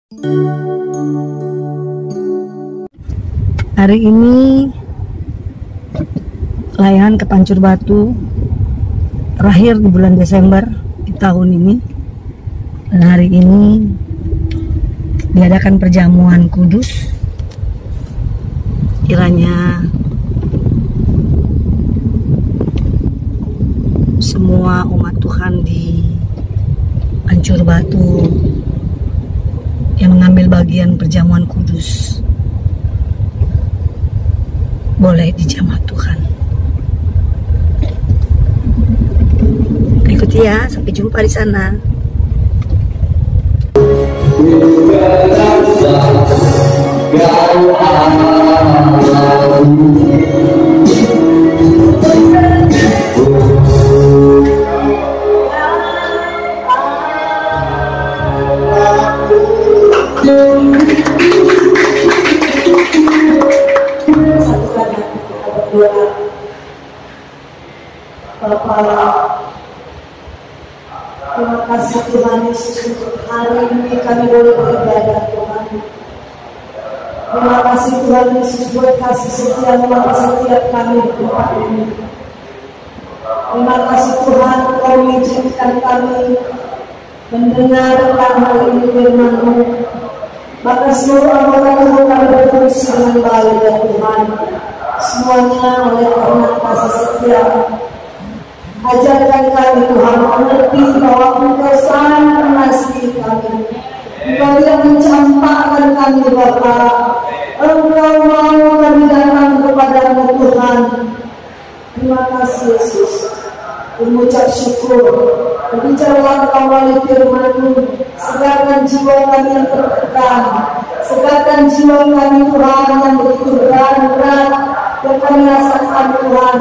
Hari ini layanan ke Pancur Batu terakhir di bulan Desember di tahun ini, dan hari ini diadakan perjamuan kudus. Kiranya semua umat Tuhan di Pancur Batu yang mengambil bagian perjamuan kudus boleh dijamah Tuhan. Ikuti ya, sampai jumpa di sana. Terima kasih Tuhan Yesus untuk hari ini kami boleh beribadah Tuhan. Terima kasih Tuhan Yesus buat kasih setia bagi setiap kami di tempat ini. Terima kasih Tuhan Kau mengizinkan kami mendengarkan hal ini firman-Mu. Maka seluruh anggota tubuh kami berfungsi dengan baik ya Tuhan. Semuanya oleh karena kasih setia. Ajarkan kami Tuhan mengerti bahwa Engkau sangat mengasihi kami. Engkau tidak mencampakkan kami Bapa. Engkau mau kami datang kepada-Mu Tuhan. Terima kasih Yesus. Mengucap syukur. Berbicaralah Engkau melalui firman-Mu. Segarkan jiwa kami yang tertekan. Segarkan jiwa kami Tuhan yang begitu berat yang kami rasakan Tuhan.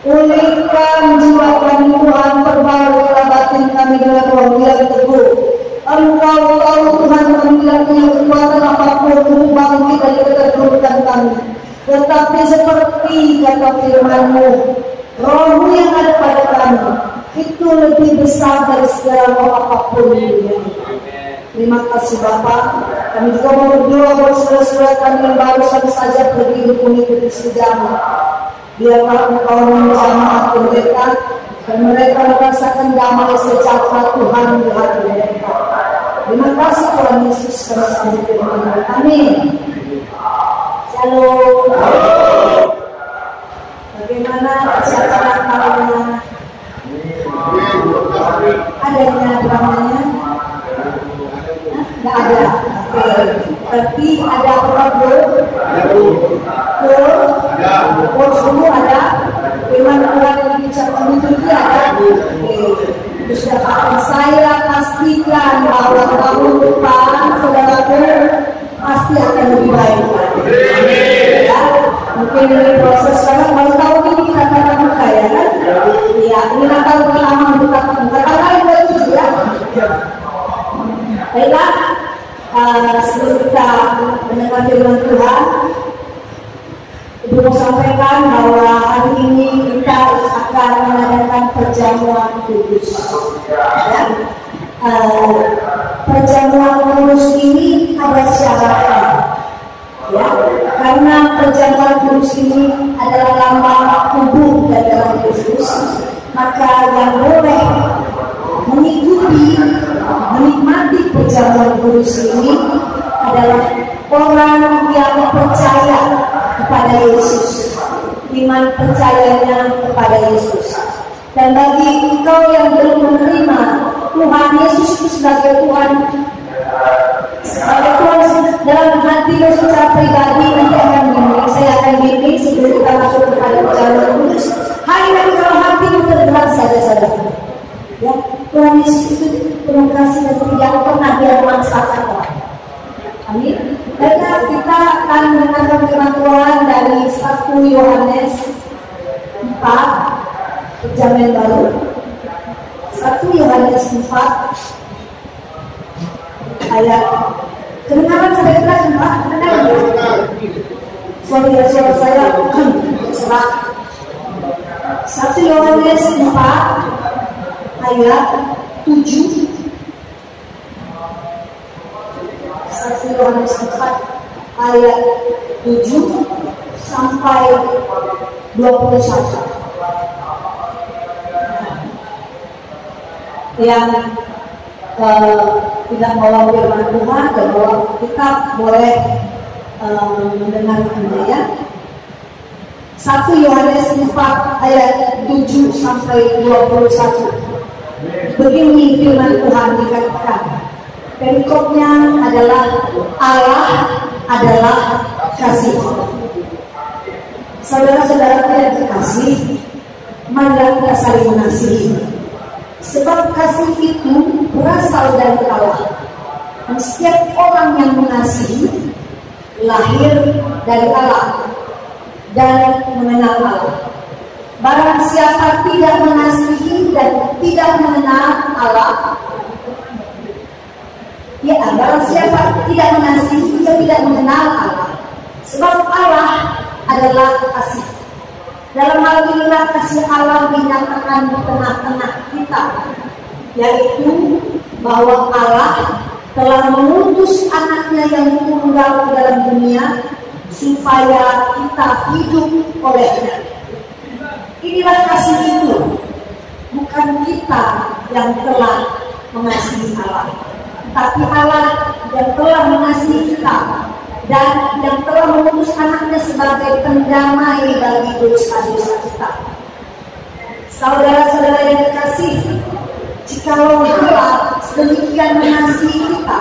Pulihkan jiwa kami Tuhan, perbaikilah batin kami dengan roh yang teguh. Engkau tahu Tuhan kami tidak punya kekuatan apapun untuk bangkit dari keterpurukan kami. Tetapi seperti kata firman-Mu, roh-Mu yang ada pada kami itu lebih besar dari segala roh apapun. Terima kasih Bapak. Kami juga mau berdoa buat saudara-saudara kami yang baru saja pergi mengikuti sidang. Biarlah Engkau menjamah mereka dan mereka merasakan damai sejahtera Tuhan di hati mereka. Terima kasih Tuhan Yesus kami sambut firman-Mu. Amin. Shalom. Bagaimana persiapan Natalnya? Adanya dramanya? Nggak ada. Oke. Berarti ada problem? Semua ada. Firman Tuhan yang dibicarkan itu ada. Sudah akan saya pastikan bahwa tahun depan saudaraku pasti akan lebih baik. Ya, mungkin ini proses sekarang baru tahun ini kita tatap muka ya kan? Iya, ini Natal pertama untuk tatap muka. Lain itu ya. Baiklah, sebelum kita mendengar firman Tuhan, Ibu mau sampaikan bahwa hari ini kita akan mengadakan perjamuan kudus. Ya. Perjamuan kudus ini ada syaratnya. Ya, karena perjamuan kudus ini adalah lambang tubuh dari dalam Kristus, maka yang boleh mengikuti, menikmati perjamuan kudus ini adalah orang yang percaya kepada Yesus, iman percayanya kepada Yesus. Dan bagi engkau yang belum menerima Tuhan Yesus itu sebagai Tuhan dalam hatimu secara pribadi, nanti akan bimbing, saya akan bimbing sebelum kita masuk kepada perjalanan kudus. Hanya kalau hatimu terberat saja. Ya, Tuhan Yesus itu penuh kasih dan tidak pernah dia memaksakan orang. Amin. Baiklah, kita akan mendengarkan firman Tuhan dari 1 Yohanes 4, perjamuan baru. 1 Yohanes 4 ayat. Kedengaran saya keras Pak? Suara saya serak. 1 Yohanes 4 ayat 7 1 Yohanes 4 ayat 7 sampai 21. Yang tidak bawa firman Tuhan dan bawa kitab boleh mendengarkannya ya. 1 Yohanes 4 ayat 7 sampai 21. Begini firman Tuhan dikatakan. Perikopnya adalah Allah adalah kasih. Saudara-saudara yang dikasih, marilah kita saling mengasihi. Sebab kasih itu berasal dari Allah. Dan setiap orang yang mengasihi lahir dari Allah dan mengenal Allah. Barang siapa tidak mengasihi dan tidak mengenal Allah, ya, barang siapa tidak mengasihi dan tidak mengenal Allah. Sebab Allah adalah kasih. Dalam hal inilah kasih Allah dinyatakan di tengah-tengah kita, yaitu bahwa Allah telah mengutus anaknya yang tunggal ke dalam dunia supaya kita hidup olehnya. Inilah kasih itu, bukan kita yang telah mengasihi Allah, tapi Allah yang telah mengasihi kita dan yang telah mengutus anaknya sebagai pendamai bagi dosa-dosa kita. Saudara-saudara yang dikasih, jikalau Allah sedemikian mengasihi kita,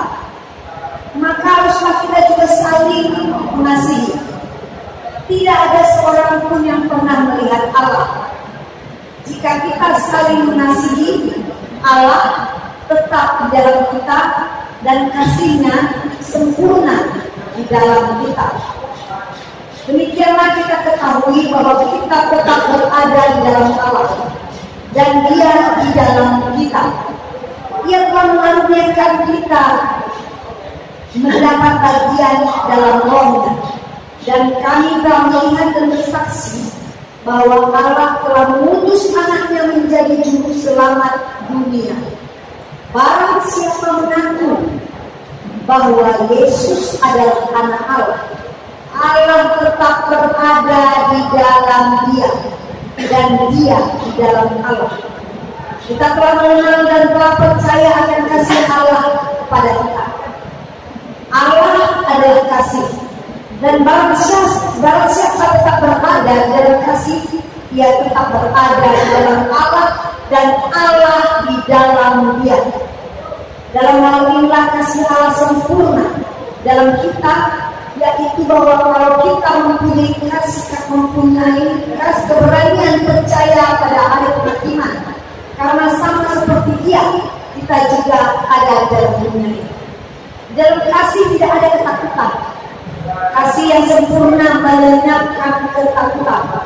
maka haruslah kita juga saling mengasihi. Tidak ada seorang pun yang pernah melihat Allah. Jika kita saling mengasihi, Allah tetap di dalam kita dan kasih-Nya sempurna di dalam kita. Demikianlah kita ketahui bahwa kita tetap berada di dalam Allah dan Dia di dalam kita. Ia telah mengaruniakan kita mendapat bagian dalam Roh-Nya, dan kami telah melihat dan bersaksi bahwa Allah telah mengutus anaknya menjadi juru selamat dunia. Barang siapa mengaku bahwa Yesus adalah anak Allah, Allah tetap berada di dalam Dia dan Dia di dalam Allah. Kita telah mengenal dan telah percaya akan kasih Allah kepada kita. Allah adalah kasih, dan barang siapa tetap berada di dalam kasih, ia tetap berada di dalam Allah dan Allah di dalam Dia. Dalam hal inilah kasih Allah sempurna dalam kita, yaitu bahwa kalau kita mempunyai keberanian percaya pada hari beriman, karena sama seperti Dia, kita juga ada dalam dunia ini. Dalam kasih tidak ada ketakutan. Kasih yang sempurna melenyapkan ketakutan.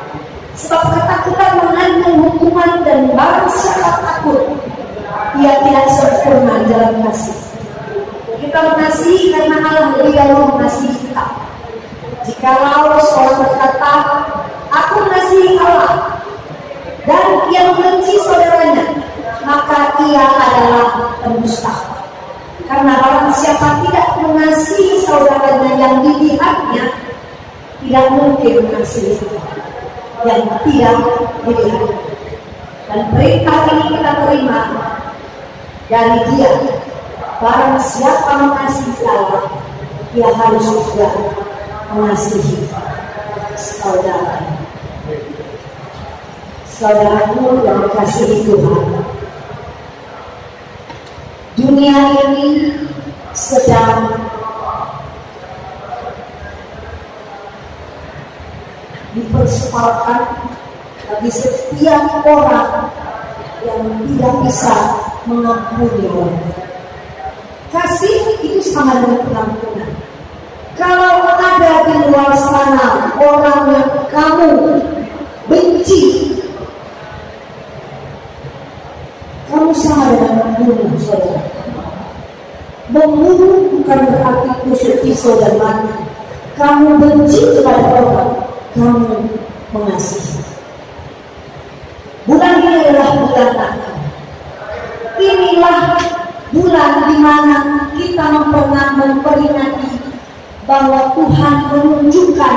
Sebab ketakutan mengandung hukuman, dan barang siapa takut, ia tidak sempurna dalam kasih. Kita mengasihi karena Allah lebih dahulu mengasihi kita. Jikalau seorang berkata, aku mengasihi Allah, dan ia membenci saudaranya, maka ia adalah pendusta. Karena barang siapa tidak mengasihi saudaranya yang dilihatnya, tidak mungkin mengasihi yang tidak dilihat. Dan perintah ini kita terima dari Dia. Barang siapa mengasihi Allah, ia harus juga mengasihi saudara. Saudaraku yang dikasihi Tuhan, dunia ini sedang dipersoalkan bagi setiap orang yang tidak bisa mengampuni orang. Kasih itu sama dengan pengampunan. Kalau ada di luar sana orang yang kamu benci, kamu sama dengan membunuh saudara. Membunuh bukan berarti tusuk pisau dan mati. Kamu benci kepada orang, kamu mengasihi. Bulan ini adalah bulan Natal. Inilah bulan di mana kita memperingati bahwa Tuhan menunjukkan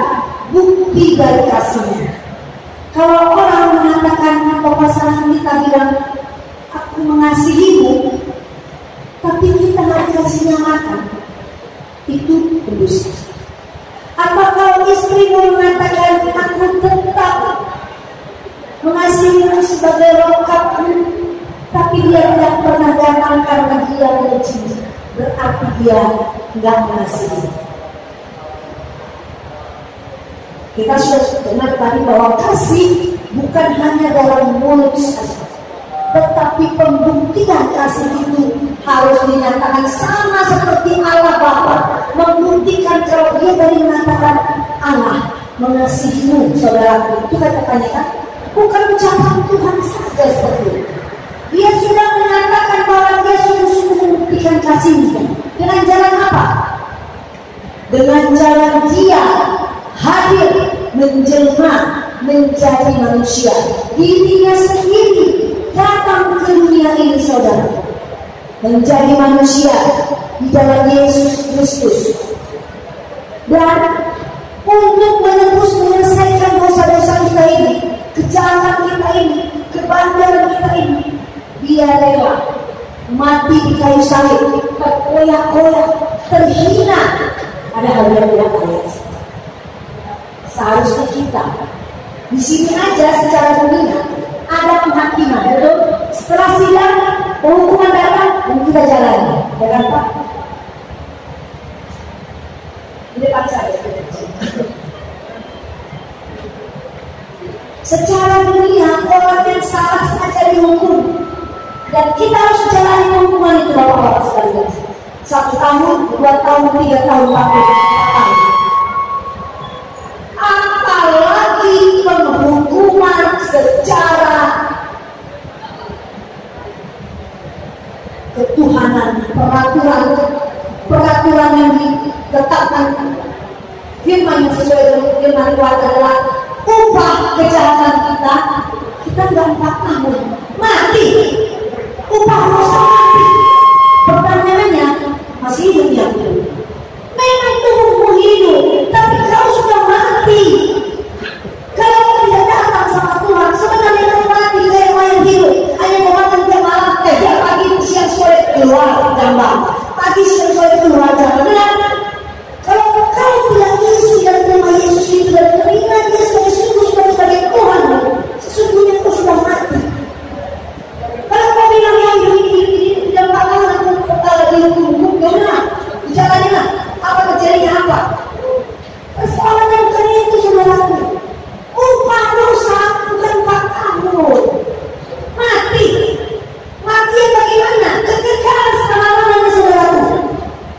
bukti dari kasih-Nya. Kalau orang mengatakan atau pasangan kita bilang, aku mengasihimu, tapi kita nggak dikasihnya makan, itu berdosa. Apakah istrimu mengatakan, aku tetap mengasihimu sebagai lengkapmu, tapi dia tidak pernah datang karena dia benci, berarti dia tidak mengasihi. Kita sudah dengar tadi bahwa kasih bukan hanya dalam mulut saja, tetapi pembuktian kasih itu harus dinyatakan, sama seperti Allah Bapa membuktikan kalau dia tadi mengatakan Allah mengasihimu saudara. Itu kata-katanya kan, bukan ucapan Tuhan saja seperti itu. Dia sudah menyatakan bahwa dia sungguh-sungguh membuktikan kasihnya. Dengan jalan apa? Dengan jalan dia hadir menjelma menjadi manusia. Dirinya sendiri datang ke dunia ini saudara, menjadi manusia di dalam Yesus Kristus. Dan untuk menebus menyelesaikan dosa-dosa kita ini, kejahatan kita ini, kebanderan kita ini, dia rela mati di kayu salib, terkoyak-koyak, terhina. Ada hal yang tidak layak. Seharusnya kita di sini aja secara dunia ada penghakiman, betul? Setelah sidang, penghukuman datang dan kita jalani, jangan Pak. Di depan saya. Secara dunia orang yang salah saja dihukum, dan kita harus jalani hukuman itu Bapak-bapak sekalian. 1 tahun, 2 tahun, 3 tahun, 4 tahun. Apalagi penghukuman secara ketuhanan, peraturan yang ditetapkan. Firman yang sesuai dengan firman Tuhan adalah upah kejahatan kita nggak 4 tahun mati, upah dosa mati. Pertanyaannya, masih hidup ya? Memang tubuhmu hidup, tapi kau sudah mati. Kalau kau tidak datang sama Tuhan, sebenarnya kau mati kayak yang hidup. Hanya memakan tiap malam, tiap pagi, siang, sore keluar jambang, pagi, siang, sore keluar jambang. Kalau kau tidak isi dan terima Yesus itu dan terima Dia sebagai Tuhan, sesungguhnya kau sudah mati. Kalau kau bilang yang ini tidak bakal aku dihukum, jangan dijalanilah. Apa terjadinya apa? Persoalan yang tadi itu saudaraku, upah dosa bukan 4 tahun mati. Mati bagaimana? Kekekalan selama-lamanya saudaraku.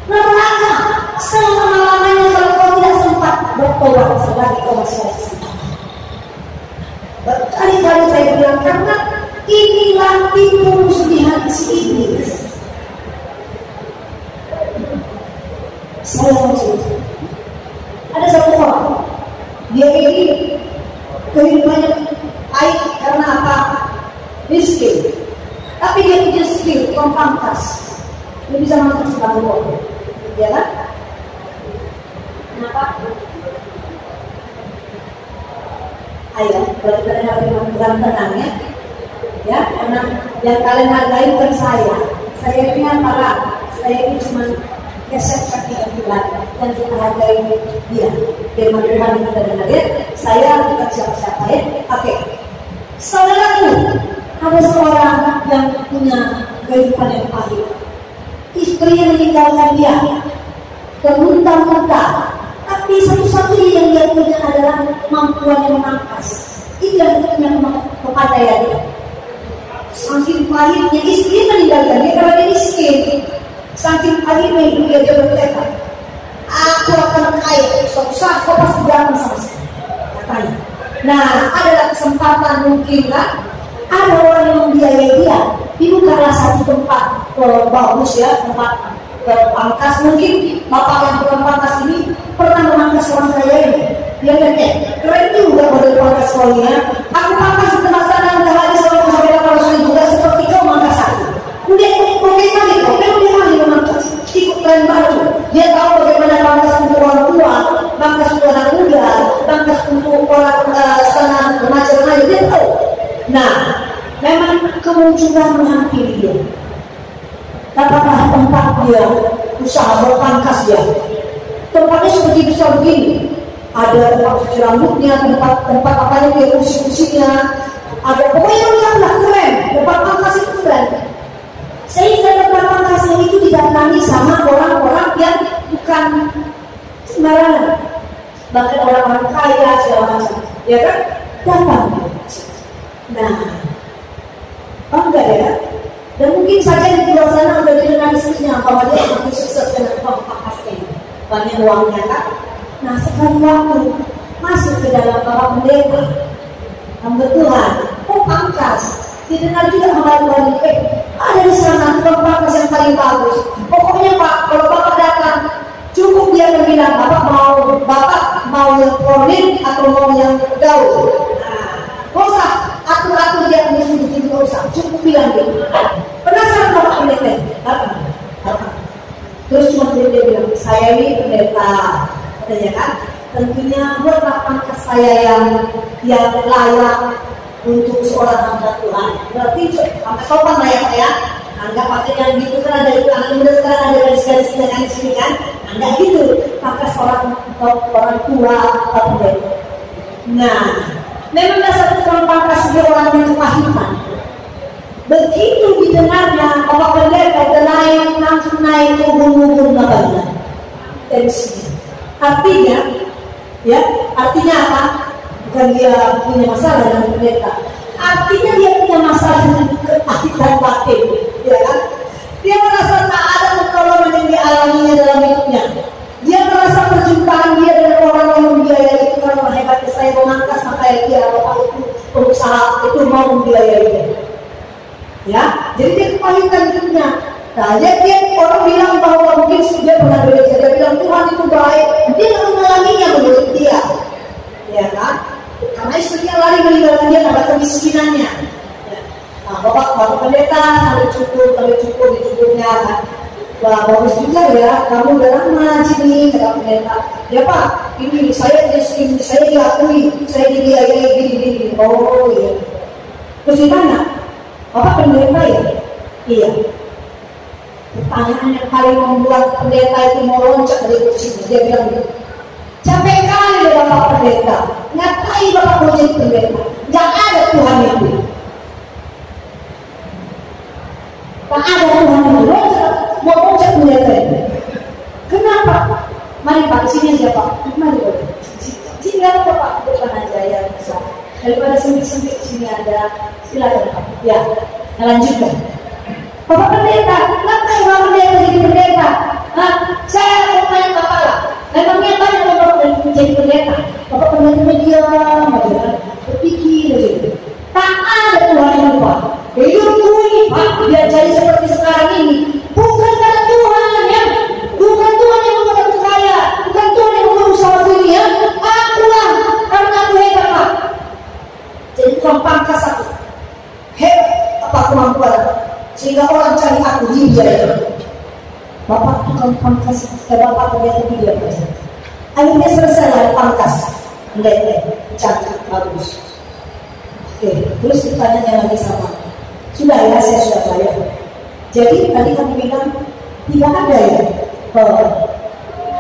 Neraka selama-lamanya kalau kau tidak sempat bertobat selagi kau masih ada kesempatan. Berkali-kali saya bilang, karena inilah tipu muslihat si iblis. Saya maksud, ada satu orang, dia ini kehidupannya baik karena apa? Miskin, tapi dia punya skill, pangkas. Dia bisa makan sebagai orang, ya kan? Kenapa? Ayo, kalau kita dengar dengan tenang ya, karena yang kalian hargai bukan saya ini apa? Saya ini cuma keset kaki bulan dan kita hargai dia. Firman Tuhan yang kita dengar ya. Saya bukan siapa-siapa ya. Oke. Saudaraku, ada seorang yang punya kehidupan yang pahit. Istrinya meninggalkan dia, terlunta-lunta. Tapi satu-satunya yang dia punya adalah kemampuan yang memangkas. Itu yang punya kepandaian. Saking pahitnya istri meninggalkan dia karena dia miskin. Saking pahitnya ibu dia berkata, aku akan kaya, suatu saat kau pasti jangan sama saya, katanya. Nah, adalah kesempatan mungkin kan? Ada orang yang membiayai dia. Dibukalah satu tempat bagus ya, tempat pangkas. Mungkin bapak yang tukang pangkas ini pernah memangkas orang kaya ini. Dia kata, keren juga model pangkas kau ini ya. Aku pangkas di tempat sana udah habis orang sampai 800 juga seperti kau mangkas aku. Udah, bagaimana kau? Memang dia ahli memangkas. Ikut keren baru. Dia tahu bagaimana pangkas untuk orang dia usaha berpangkas dia. Tempatnya seperti besar begini. Ada tempat cuci rambutnya, tempat apanya dia kursi-kursinya. Ada pokoknya lihatlah keren. Tempat pangkas itu keren. Sehingga tempat pangkasnya itu didatangi sama orang-orang yang bukan sembarangan. Bahkan orang-orang kaya segala macam, ya kan? Datang. Nah, bangga ya. Dan mungkin saja di luar sana udah didengar istrinya bahwa dia semakin sukses dengan pangkasnya, banyak uangnya kan. Nah, sekali waktu masuk ke dalam Bapak Pendeta, hamba Tuhan, pangkas. Didengar juga hamba Tuhan, ada di sana tukang pangkas yang paling bagus. Pokoknya Pak, kalau Bapak datang, cukup dia bilang, Bapak mau yang kronik atau mau yang gaul. Nah, usah atur-atur dia punya sudut itu usah, cukup bilang dia. Penasaran Bapak Pendeta? Datang. Terus cuma dia bilang, saya ini pendeta, katanya kan. Tentunya buatlah pangkas saya yang layak untuk seorang hamba Tuhan. Berarti pangkas sopan lah ya. Enggak pakai yang gitu kan ada itu anak muda sekarang ada garis-garis dengan di sini kan. Enggak gitu. Pangkas orang tua atau pendeta. Nah, memang dasar tukang pangkas dia orang yang kepahitan. Begitu didengarnya Bapak Pendeta langsung naik ubun-ubun badannya. Tensi. Artinya apa? Bukan dia punya masalah dengan pendeta. Artinya dia punya masalah dengan kepahitan batin, ya kan? Dia merasa tak ada pertolongan yang dialaminya dalam hidupnya. Dia merasa perjumpaan dia dengan orang yang membiayai itu karena hebatnya saya memangkas maka dia bapak itu berusaha itu mau membiayai dia. Ya, jadi dia kepahitan hidupnya. Nah, jadi orang bilang bahwa mungkin dia pernah bekerja, dia bilang Tuhan itu baik, dia nggak mengalaminya menurut dia, ya kan? Karena istrinya lari meninggalkan dia karena kemiskinannya. Ya. Nah, bapak pendeta sampai cukup di hidupnya kan. Wah, bagus juga ya, kamu udah lama sini, kata pendeta. Ya Pak, ini saya diakui, saya dibiayai gini. Oh iya. Terus ditanya, Bapak pendeta ya? Iya. Pertanyaan yang paling membuat pendeta itu mau loncat dari kursinya. Dia bilang gitu. Capek kali ya Bapak pendeta. Ngapain Bapak mau jadi pendeta? Gak ada Tuhan itu. Tak ada Tuhan itu. Mau loncat pendeta itu. Kenapa? Mari Pak, sini aja Pak. Mari Pak. Sini apa Pak? Depan aja ya bisa. Daripada sempit-sempit sini ada. Silakan Pak. Ya, lanjutkan. Bapak pendeta, ngapain Bapak pendeta jadi pendeta? Saya mau tanya Bapak lah. Memangnya banyak Bapak jadi pendeta? Bapak pendeta diam aja, berpikir aja. Tak ada Tuhan yang Pak. Hidupku ini Pak, biar jadi seperti sekarang ini. Bukan karena Tuhan ya, bukan Tuhan yang membuat aku kaya, bukan Tuhan yang membuat usaha ini ya. Akulah, karena aku hebat Pak. Jadi tukang pangkas aku. Hebat apa kemampuan? Sehingga orang cari aku dia. Bapak tukang pangkas, Bapak pendeta dia aja. Akhirnya selesai lah pangkas, pendeta, cantik, bagus. Oke, terus ditanya lagi sama. Sudah ya, saya sudah bayar. Jadi tadi kamu bilang tidak ada ya.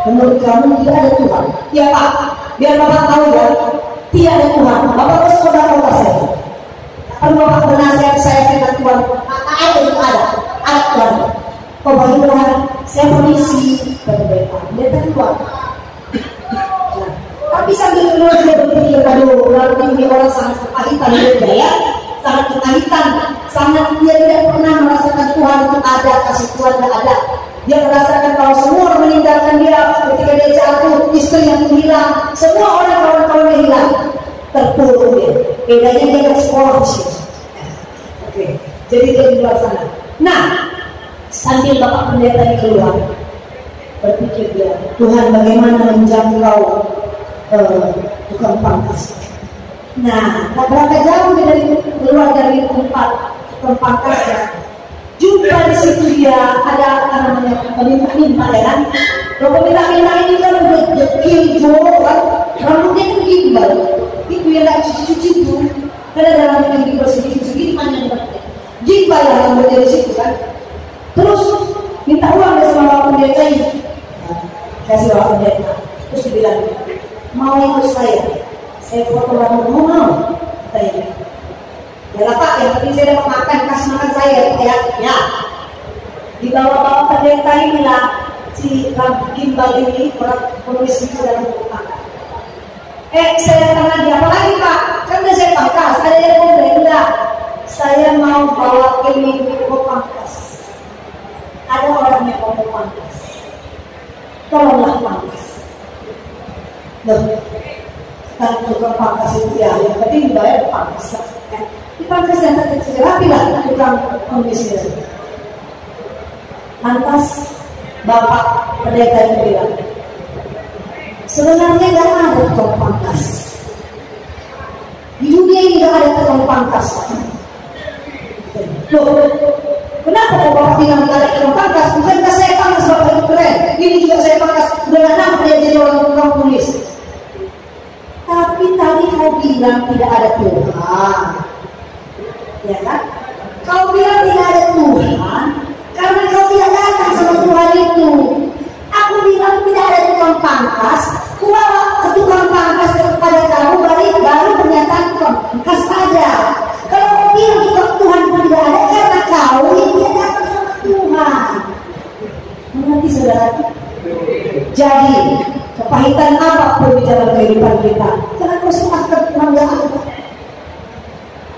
Menurut kamu tidak ada Tuhan. Ya Pak, biar Bapak tahu ya, tidak ada Tuhan. Bapak harus saudara saya. Kalau Bapak bernasihat saya dengan Tuhan, ada Tuhan. Oh bagi Tuhan, saya permisi pendeta Tuhan. Nah, tapi sambil keluar dia berpikir, aduh, berarti ini orang sangat kepahitan juga ya, sangat kepahitan, sangat dia tidak pernah merasakan Tuhan itu ada, kasih Tuhan tidak ada. Dia merasakan kalau semua orang meninggalkan dia ketika dia jatuh, istri yang hilang, semua orang kawan-kawannya hilang, terpuruk dia. Bedanya dia ke sekolah di sini. Oke, jadi dia di luar sana. Nah, sambil Bapak pendeta ini keluar, berpikir dia, Tuhan bagaimana menjangkau tukang pangkas. Nah, berapa jauh dia keluar dari tempat tukang pangkasnya, jumpa di situ dia ada namanya peminta-minta ya kan. Kalau peminta-minta ini kan udah dekil kan, rambutnya kan gimbal, itu yang gak cuci-cuci itu. Karena dalam yang gimbal segini panjang banget. Gimbal yang rambutnya di situ kan. Terus minta uang dari sama Bapak Pendeta ini. Kasih Bapak Pendeta. Terus dibilang, mau ikut saya foto rambut, mau katanya. Ya lah Pak, yang penting saya dapat makan, kasih makan saya ya. Di bawah Bapak Pendeta inilah si gimbal ini, orang penulis itu dalam buku makan. Saya tanya dia, apa lagi Pak? Kan udah saya pangkas, ada yang komplain, enggak. Saya mau bawa ini ke pangkas. Ada orang yang mau pangkas. Tolonglah pangkas. Loh, kan tukang pangkas itu ya, yang penting dibayar pangkas. Di pangkas yang terkecil, rapilah tukang kondisi itu. Lantas Bapak Pendeta itu bilang, sebenarnya tidak ada tukang pangkas. Di dunia ini tidak ada tukang pangkas. Loh, kenapa Bapak bilang tidak ada tukang pangkas? Bukankah saya pangkas Bapak itu keren? Ini juga saya pangkas, udah lama dia jadi orang tukang tulis. Tapi tadi kau bilang tidak ada Tuhan, ya kan? Kau bilang tidak ada Tuhan karena kau tidak datang sama Tuhan itu. Aku bilang tidak ada tukang pangkas, ku bawa ke tukang pangkas kepada kamu, baru pernyataan tukang pangkas ada. Kalau kau bilang Tuhan itu tidak ada karena kau yang tidak datang sama Tuhan. Mengerti saudara? Jadi kepahitan apapun di dalam kehidupan kita, jangan kau serahkan Tuhan yang ada.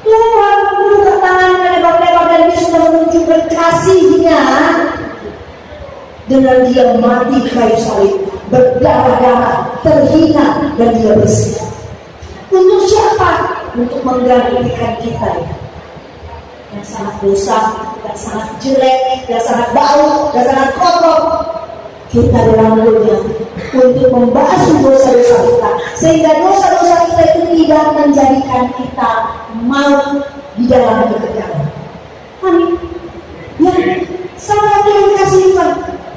Tuhan membuka tangannya lebar-lebar dan dia sudah menunjukkan kasih-Nya dengan dia mati kayu salib, berdarah-darah, terhina, dan dia bersih. Untuk siapa? Untuk menggantikan kita yang sangat dosa, yang sangat jelek, yang sangat bau, yang sangat kotor. Kita dirangkulnya untuk membasuh dosa-dosa kita, sehingga dosa-dosa kita itu tidak menjadikan kita mau di dalam kekekalan. Amin. Ya, saudara yang kasih Tuhan,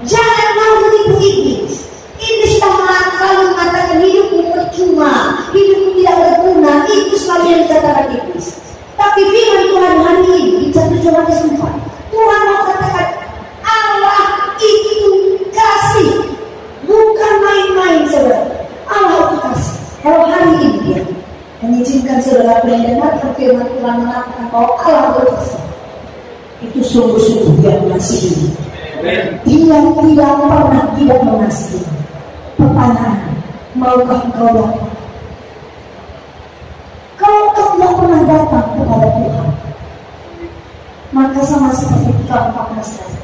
jangan mau menipu iblis. Iblis sudah selalu mengatakan hidupmu percuma, hidupmu tidak berguna. Itu selalu yang dikatakan iblis. Tapi firman Tuhan hari ini di 1 Yohanes 4, Tuhan mau katakan Allah itu kasih, bukan main-main saudara. Allah itu kasih. Kalau hari ini dia mengizinkan saudara mendengarkan firman Tuhan mengatakan bahwa Allah itu kasih, itu sungguh-sungguh dia mengasihi. Dia tidak pernah tidak mengasihi. Pertanyaan, maukah engkau datang? Kalau engkau tidak pernah datang kepada Tuhan, maka sama seperti tukang pangkas saja.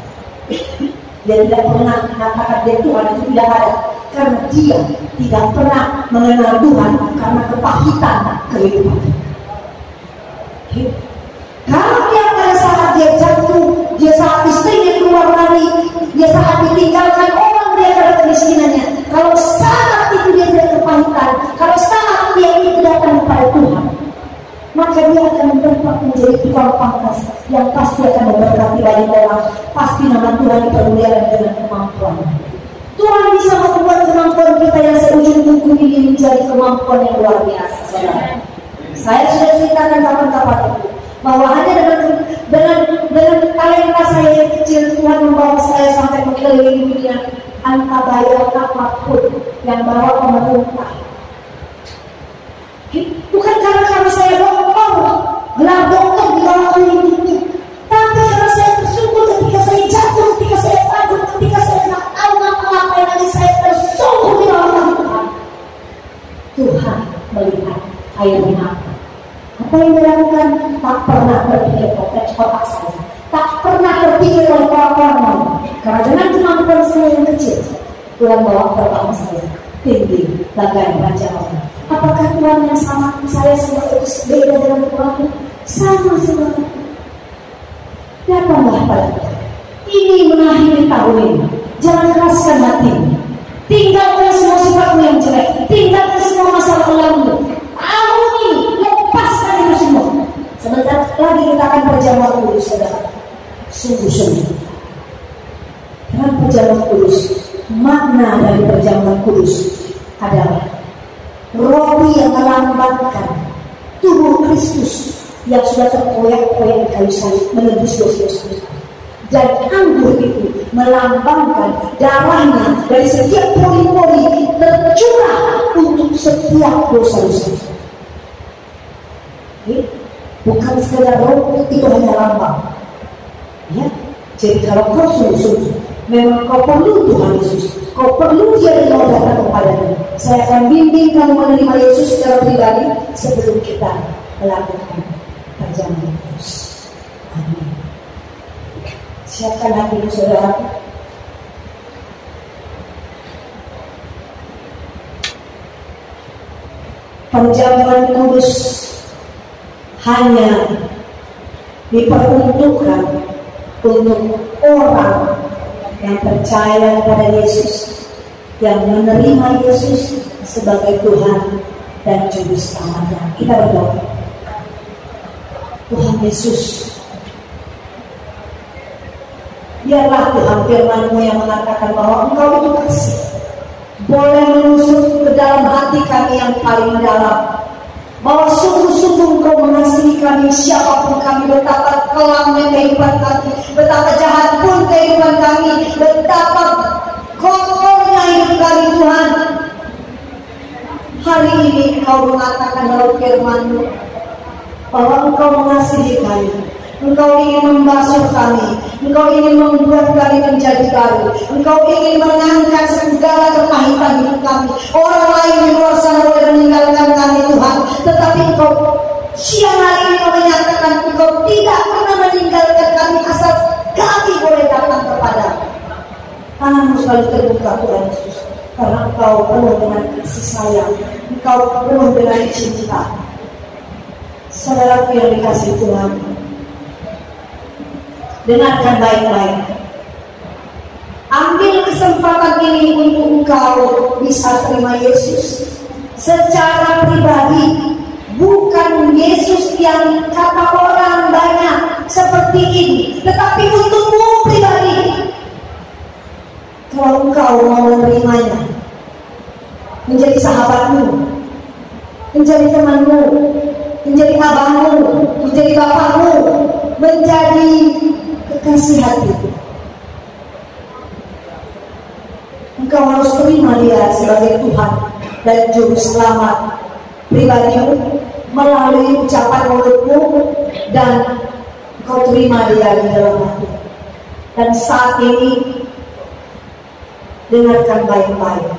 Dia tidak pernah mengatakan dia Tuhan itu tidak ada, karena dia tidak pernah mengenal Tuhan karena kepahitan kehidupan. Kalau dia pada saat dia jatuh, dia saat istrinya keluar lari, dia saat ditinggalkan orang, dia karena kemiskinannya. Kalau saat itu dia tidak kepahitan, kalau saat dia itu datang kepada Tuhan, maka dia akan berubah menjadi tukang pangkas yang pasti akan memberkati banyak orang. Pasti nama Tuhan dipermuliakan dengan kemampuan. Tuhan bisa membuat kemampuan kita yang seujung kuku ini menjadi kemampuan yang luar biasa. Saya sudah ceritakan kapan-kapan itu bahwa hanya dengan talenta saya yang kecil, Tuhan membawa saya sampai mengelilingi dunia tanpa bayar apapun yang bawa pemerintah. Bukan karena saya dokter, gelar dokter di bawah hidupnya, tapi karena saya bersungguh ketika saya jatuh, ketika saya takut, ketika saya tidak tahu apa-apa lagi, saya bersungguh di bawah Tuhan. Tuhan melihat air mata. Apa yang dilakukan? Tak pernah berpikir kotak saya, tak pernah berpikir oleh orang lain. Karena dengan kemampuan saya yang kecil, Tuhan bawa pertama saya tinggi, lagan raja Allah. Apakah Tuhan yang sama saya semua itu beda dengan Tuhan? Sama semua. Datanglah pada ini mengakhiri tahun ini. Jangan keraskan hatimu. Tinggalkan semua sifatmu yang jelek. Tinggalkan semua masalah lalu. Tahun ini lepaskan itu semua. Sebentar lagi kita akan perjamuan kudus, saudara. Sungguh-sungguh. Karena perjamuan kudus, makna dari perjamuan kudus adalah roti yang melambangkan tubuh Kristus yang sudah terkoyak-koyak di kayu salib menebus dosa-dosa kita. Dan anggur itu melambangkan darahnya dari setiap pori-pori tercurah untuk setiap dosa-dosa. Bukan sekedar roh, itu hanya lambang. Ya, jadi kalau kau sungguh-sungguh memang kau perlu Tuhan Yesus, kau perlu Dia yang datang kepadanya, saya akan bimbing kamu menerima Yesus secara pribadi sebelum kita melakukan perjalanan terus. Amin. Siapkan hati saudara. Perjamuan kudus hanya diperuntukkan untuk orang yang percaya kepada Yesus, yang menerima Yesus sebagai Tuhan dan Juru Selamatnya. Kita berdoa. Tuhan Yesus, biarlah Tuhan firman-Mu yang mengatakan bahwa Engkau itu kasih, boleh menusuk ke dalam hati kami yang paling dalam, bahwa sungguh-sungguh Engkau mengasihi kami siapapun kami, betapa kelamnya kehidupan kami, betapa jahat pun kehidupan kami, betapa kotornya hidup kami Tuhan. Hari ini Engkau mengatakan dalam firman-Mu bahwa Engkau mengasihi kami, Engkau ingin membasuh kami, Engkau ingin membuat kami menjadi baru, Engkau ingin mengangkat segala kepahitan hidup kami. Orang lain di luar sana boleh meninggalkan kami Tuhan, tetapi Engkau siang hari ini menyatakan Engkau tidak pernah meninggalkan kami asal kami boleh datang kepada Tangan-Mu selalu terbuka Tuhan Yesus, karena Engkau penuh dengan kasih sayang, Engkau penuh dengan cinta. Saudaraku yang dikasihi Tuhan, dengarkan baik-baik. Ambil kesempatan ini untuk engkau bisa terima Yesus secara pribadi, bukan Yesus yang kata orang banyak seperti ini, tetapi untukmu pribadi. Kalau engkau mau menerimanya, menjadi sahabatmu, menjadi temanmu, menjadi abangmu, menjadi bapakmu, menjadi kekasih hati, engkau harus terima Dia sebagai Tuhan dan Juru Selamat pribadimu melalui ucapan mulutmu, dan engkau terima Dia di dalam hati. Dan saat ini dengarkan baik-baik.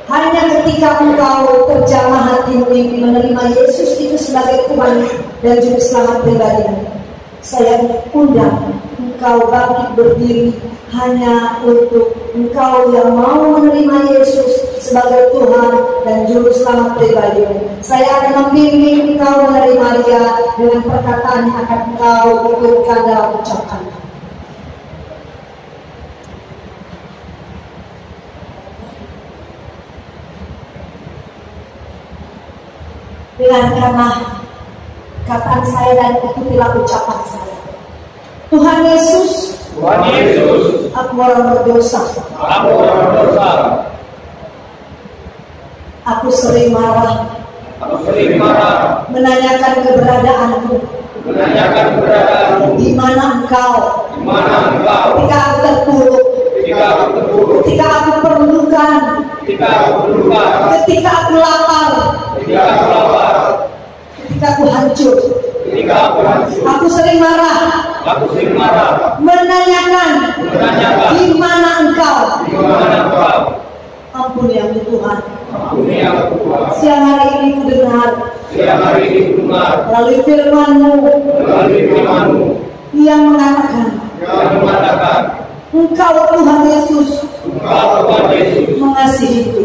Hanya ketika engkau terjamah hatimu ingin menerima Yesus itu sebagai Tuhan dan Juru Selamat pribadimu, saya undang engkau bangkit berdiri hanya untuk engkau yang mau menerima Yesus sebagai Tuhan dan Juru Selamat pribadimu. Saya akan membimbing engkau menerima Dia dengan perkataan yang akan engkau ikutkan dalam ucapan. Dengarkanlah kataan saya dan ikutilah ucapan saya. Tuhan Yesus, aku orang berdosa. Aku sering marah. Menanyakan keberadaanmu. Di mana engkau? Ketika aku terpuruk. Ketika aku perlukan. Ketika aku lapar. Ketika aku hancur. Aku sering marah. Menanyakan di mana engkau? Ampuni aku Tuhan. Siang hari ini ku dengar melalui firman-Mu yang mengatakan Engkau Tuhan Yesus mengasihiku.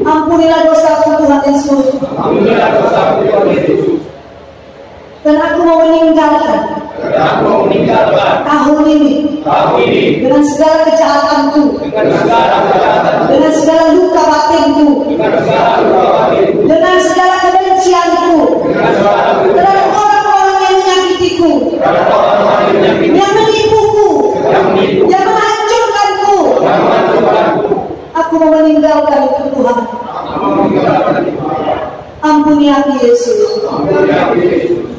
Ampunilah dosaku Tuhan Yesus. Dan aku mau meninggalkan tahun ini dengan segala kejahatanku, dengan segala luka batinku, dengan segala kebencianku terhadap orang-orang yang menyakitiku, yang menipuku, yang menghancurkanku. Aku mau meninggalkan itu Tuhan. Ampuni aku Yesus.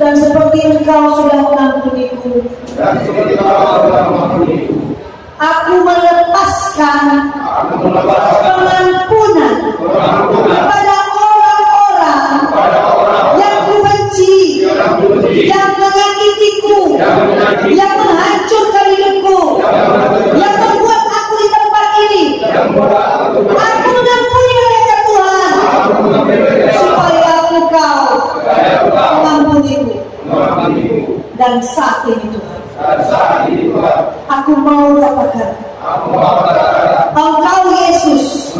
Dan seperti Engkau sudah mengampuniku, aku melepaskan pengampunan kepada orang-orang yang kubenci, yang menyakitiku, yang menghancurkan hidupku, yang membuat aku di tempat ini. Aku mengampuni mereka Tuhan, supaya Engkau mengampuniku. Dan saat ini Tuhan, aku mau katakan, Engkau Yesus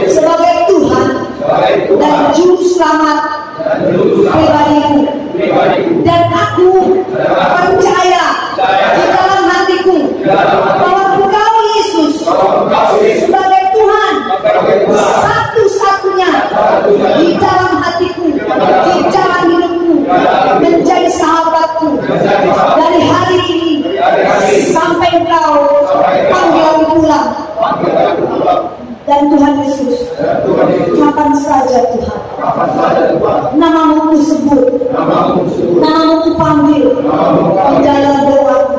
sebagai Tuhan dan Juru Selamat pribadiku, dan aku percaya di dalam hatiku bahwa Engkau Yesus sebagai Tuhan satu-satunya di dalam hatiku, di dalam hidupku, menjadi sahabatku dari hari ini sampai Engkau panggil aku pulang. Dan Tuhan Yesus, kapan saja Tuhan namamu ku sebut, namamu ku panggil di dalam doaku,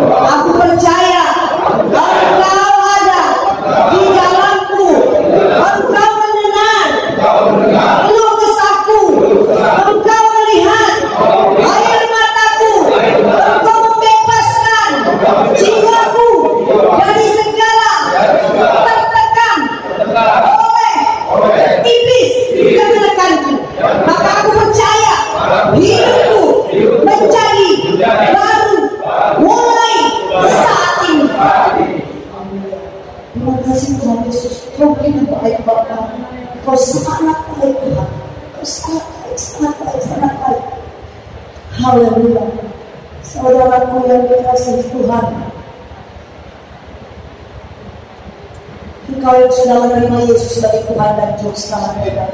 aku percaya Engkau ada di dalamku. Engkau mendengar keluh kesahku, Engkau melihat air mataku, Engkau membebaskan jiwaku dari segala tertekan oleh iblis yang menekanku. Maka aku percaya hidupku menjadi baru mulai saat ini. Terima kasih Tuhan Yesus, Kau begitu baik Bapa, Kau sangat baik Tuhan, Kau sangat baik, sangat baik, sangat baik. Haleluya. Saudaraku yang dikasihi Tuhan, Engkau yang sudah menerima Yesus sebagai Tuhan dan Juru Selamat kita,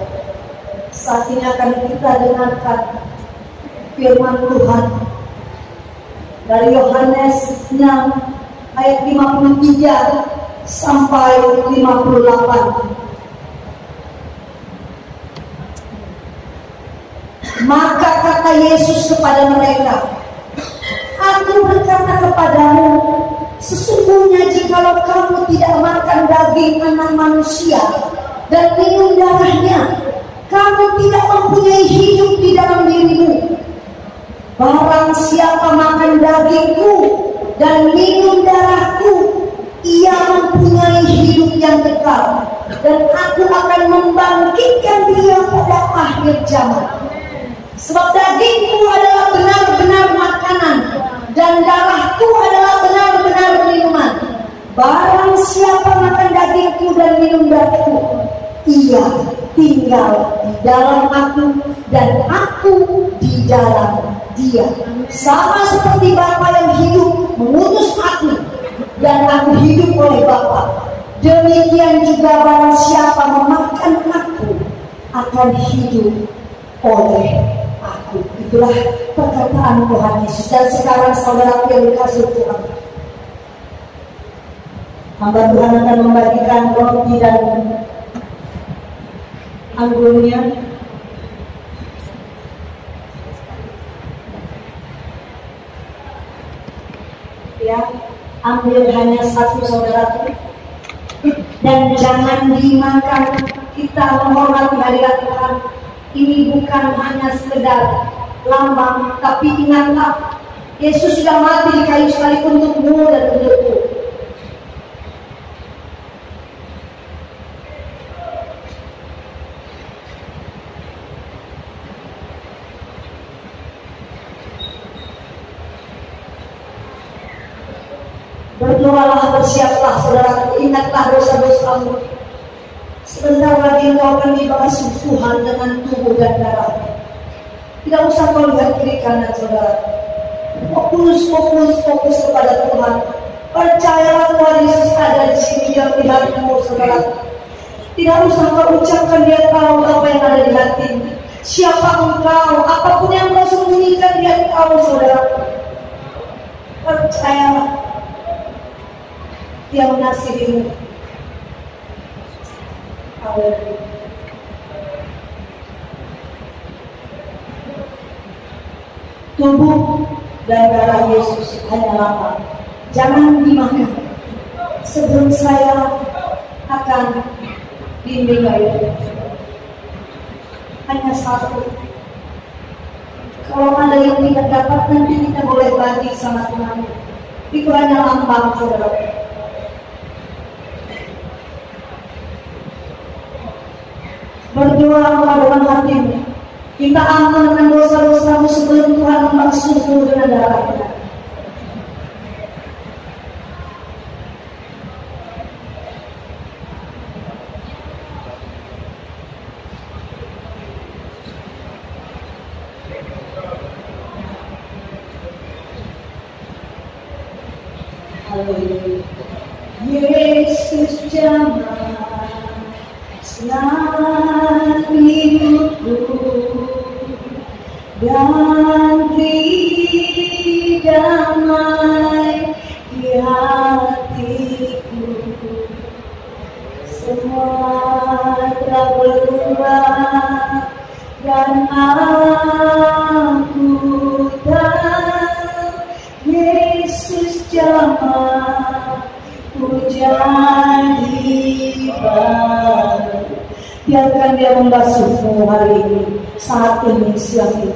saat ini akan kita dengarkan firman Tuhan dari Yohanes 6 ayat 53 sampai 58. Maka kata Yesus kepada mereka, Aku berkata kepadamu, sesungguhnya jikalau kamu tidak makan daging anak manusia dan minum darahnya, kamu tidak mempunyai hidup di dalam dirimu. Barang siapa makan dagingku dan minum darahku, ia mempunyai hidup yang kekal, dan aku akan membangkitkan dia pada akhir zaman. Sebab dagingku adalah benar-benar makanan, dan darahku adalah benar-benar minuman. Barang siapa makan dagingku dan minum darahku, ia tinggal di dalam aku dan aku di dalam dia. Sama seperti Bapa yang hidup mengutus aku dan aku hidup oleh Bapa, demikian juga barang siapa memakan aku akan hidup oleh aku. Itulah perkataan Tuhan Yesus. Dan sekarang saudara yang dikasihi Tuhan, hamba Tuhan akan membagikan roti dan anggurnya. Ya, ambil hanya satu saudaraku, dan jangan dimakan. Kita menghormati hadirat Tuhan. Ini bukan hanya sekedar lambang, tapi ingatlah, Yesus sudah mati di kayu salib untukmu dan untukku. Berdoalah, bersiaplah saudaraku, ingatlah dosa-dosamu. Sebentar lagi engkau akan dibasuh Tuhan dengan tubuh dan darahnya. Tidak usah kau lihat kiri kanan saudara. Fokus kepada Tuhan. Percayalah Tuhan Yesus ada di sini, Dia melihatmu saudara. Tidak usah kau ucapkan, Dia tahu apa yang ada di hatimu. Siapa engkau, apapun yang kau sembunyikan, Dia tahu saudara. Percayalah, Dia mengasihimu. tubuh dan darah Yesus hanya lapar. Jangan dimakan sebelum saya akan bimbing itu. Hanya satu. Kalau ada yang tidak dapat, nanti kita boleh bagi sama Tuhan. Itu hanya lambang, saudara. Berdoa dalam hatimu. Kita aman dengan dosa-dosamu sebelum Tuhan membasuhmu dengan darahnya. Yesus jamah selamat hidupku dan beri damai di hatiku. Semua telah berubah dan aku tahu Yesus jamah ku jadi baru. Biarkan dia membasuhmu hari ini, saat ini, siang ini.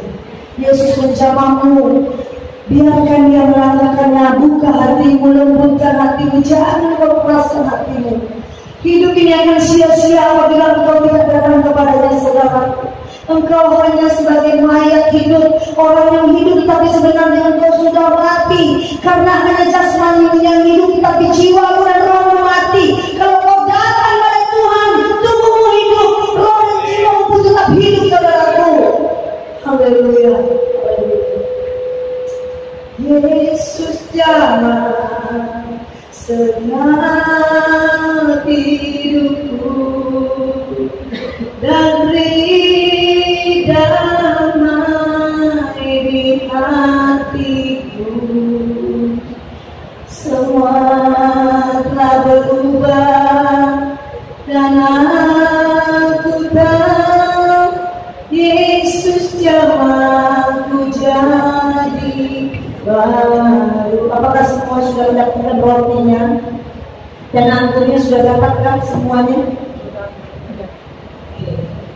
Yesus menjamahmu. Biarkan dia melangkahkannya. Buka hatimu, lembutkan hatimu, jangan kau keraskan hatimu. Hidup ini akan sia-sia apabila engkau tidak datang kepadanya, saudara. Engkau hanya sebagai mayat hidup, orang yang hidup tapi sebenarnya engkau sudah mati. Karena hanya jasmani yang hidup tapi jiwamu dan rohmu mati. Kalau kau datang pada Tuhan, tubuhmu hidup, roh dan jiwamu pun tetap hidup, saudaraku. Haleluya. Yesus jamah segenap hidupku dan beri damai di hatiku. Semua telah berubah dan aku tahu Yesus jamahku jadi baru. Apakah semua sudah mendapatkan rotinya dan anggurnya sudah dapatkan semuanya?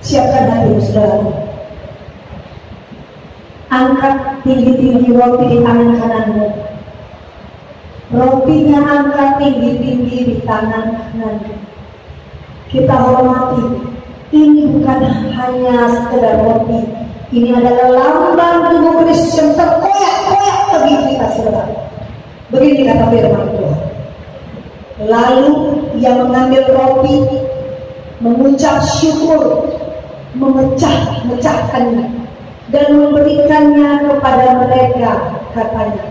Siapkan hatimu, saudara. Angkat tinggi-tinggi roti di tangan kananmu. Rotinya angkat tinggi-tinggi di tangan kananmu. Kita hormati. Ini bukan hanya sekedar roti. Ini adalah lambang tubuh Kristus yang terkoyak-koyak bagi kita, saudara. Begini kata firman Tuhan. Lalu ia mengambil roti, mengucap syukur, memecah-mecahkannya dan memberikannya kepada mereka, katanya,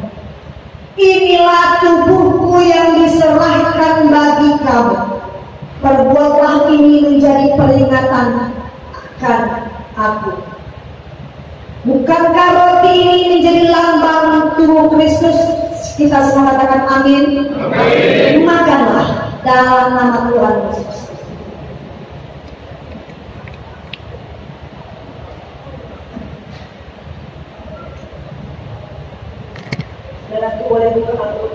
inilah tubuhku yang diserahkan bagi kamu. Perbuatlah ini menjadi peringatan akan aku. Bukankah roti ini menjadi lambang tubuh Kristus? Kita semua katakan amin. Amin. Makanlah dalam nama Tuhan Yesus. Dan aku boleh buka aku.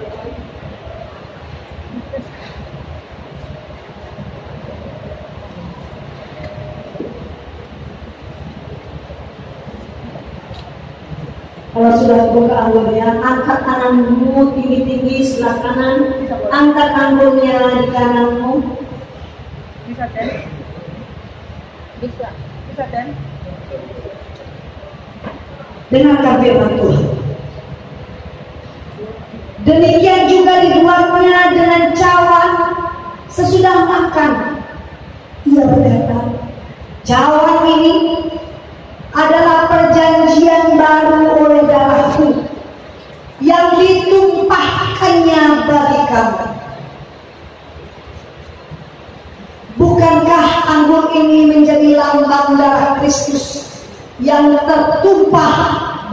Kalau sudah buka anggurnya, angkat tanganmu tinggi-tinggi sebelah kanan. Angkat anggurnya di kananmu. Bisa, Den? Bisa Den? Dengarkan firman Tuhan. Demikian juga dibuatnya dengan cawan sesudah makan. Ia berkata, cawan ini adalah perjanjian baru oleh darahku yang ditumpahkannya bagi kamu. Bukankah anggur ini menjadi lambang darah Kristus yang tertumpah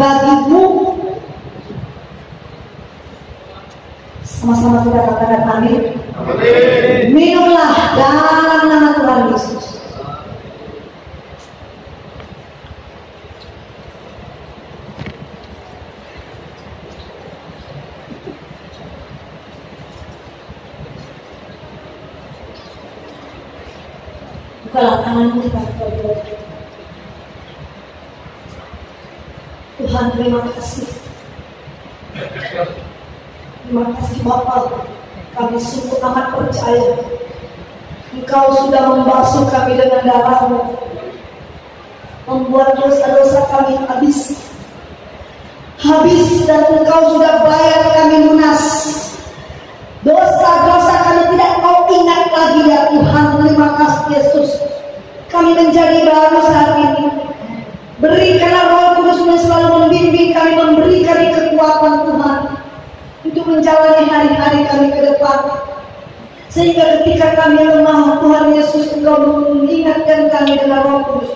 bagimu? Sama-sama kita katakan amin. Amin. Minumlah dalam nama Tuhan Yesus. Bukalah tanganmu kita berdoa. Tuhan, terima kasih. Terima kasih Bapa. Kami sungguh amat percaya Engkau sudah membasuh kami dengan darah-Mu, membuat dosa-dosa kami habis, dan Engkau sudah bayar kami lunas. Dosa-dosa kami tidak Kau ingat lagi ya Tuhan. Terima kasih Yesus. Kami menjadi baru saat ini. Berikanlah Roh Kudus yang selalu membimbing kami, memberi kami kekuatan Tuhan untuk menjalani hari-hari kami ke depan. Sehingga ketika kami lemah, Tuhan Yesus Engkau mengingatkan kami dengan Roh Kudus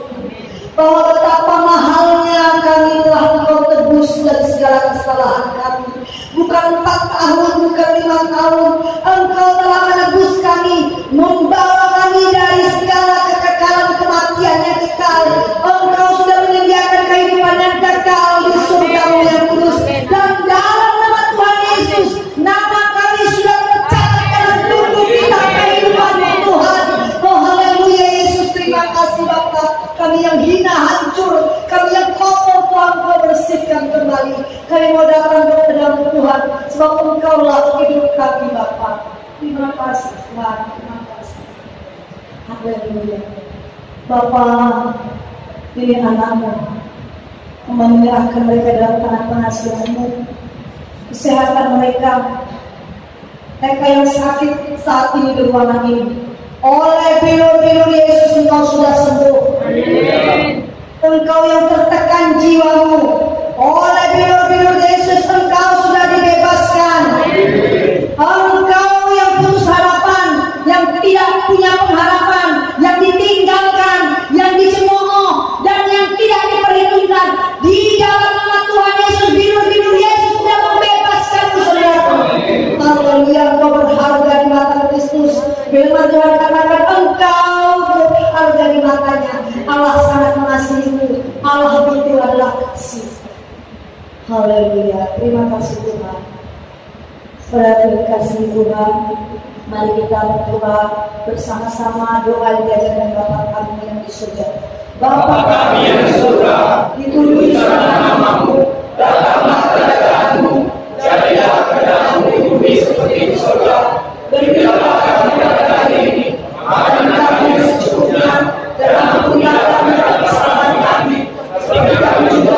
bahwa betapa mahalnya kami telah Engkau tebus dari segala kesalahan kami. Bukan 4 tahun, bukan 5 tahun, Engkau telah menebus kami, membawa kami dari segala kekekalan kematian yang kekal. Engkau sudah menyediakan kehidupan yang kekal di surga-Mu yang kudus. Dan dalam nama Tuhan Yesus, nama kami sudah tercatat dalam buku kitab kehidupan Tuhan. Oh haleluya Yesus, terima kasih Bapa. Kami yang hina hancur, kami yang kotor Tuhan Kau bersihkan kembali. Kami mau datang kepada Tuhan, sebab Engkaulah hidup kami Bapa. Terima kasih Tuhan, terima kasih. Haleluya. Bapa, ini anak-Mu, menyerahkan mereka dalam tangan pengasihan-Mu. Kesehatan mereka yang sakit saat ini di ruangan ini, oleh bilur-bilur Yesus Engkau sudah sembuh. Amin. Engkau yang tertekan jiwamu, oleh bilur-bilur Yesus Engkau sudah dibebaskan. Amin. Engkau yang putus harapan, yang tidak punya pengharapan, yang ditinggalkan, yang dicemooh, dan yang tidak diperhitungkan, di dalam nama Tuhan Yesus, bilur-bilur Yesus sudah membebaskanmu saudaraku. Haleluya, Engkau berharga di mata Kristus. Firman Tuhan katakan Engkau berharga di matanya. Allah sangat mengasihimu. Allah itu adalah kasih. Haleluya. Terima kasih Tuhan. Terima kasih Tuhan. Mari kita berdoa bersama-sama, doa yang diajarkan Bapa kami yang di surga. Bapa kami yang di surga, dikuduskanlah namamu, datanglah kerajaanmu, jadilah kehendakmu di bumi seperti di surga. Berikanlah kami pada hari ini makanan kami yang secukupnya, dan ampunilah kami kesalahan kami, seperti kami juga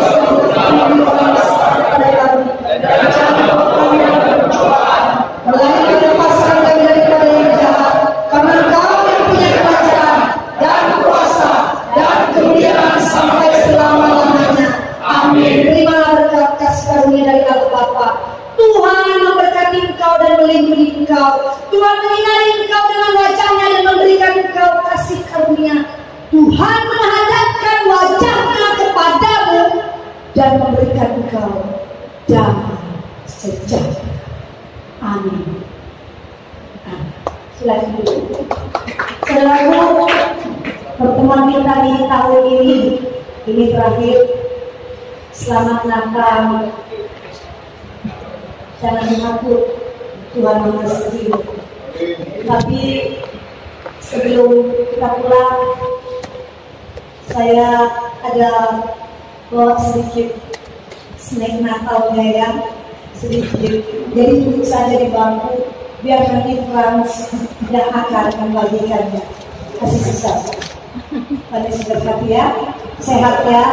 mengampuni kesalahan kepada kami, dan jangan bawa kami dalam pencobaan, melainkan lepaskan kami daripada yang jahat. Karena Engkau yang punya kerajaan dan kuasa dan kemuliaan sampai selama-lamanya. Amin. Terimalah berkat kasih karunia dari Allah Bapa. Tuhan memberkati engkau dan melindungi engkau. Tuhan menyinari engkau dengan wajahnya dan memberikan engkau kasih karunia. Tuhan menghadapkan wajahnya kepadamu dan memberikan engkau damai sejahtera. Amin. Silakan dulu. Saudaraku, pertemuan kita di tahun ini terakhir. Selamat Natal. Jangan mengaku Tuhan mengasihimu. Tapi sebelum kita pulang, saya ada bawa sedikit snack Natalnya ya, sedikit. Jadi duduk saja di bangku, biar nanti Frans yang akan membagikannya. Kasih susah. Pada sehat ya, sehat ya.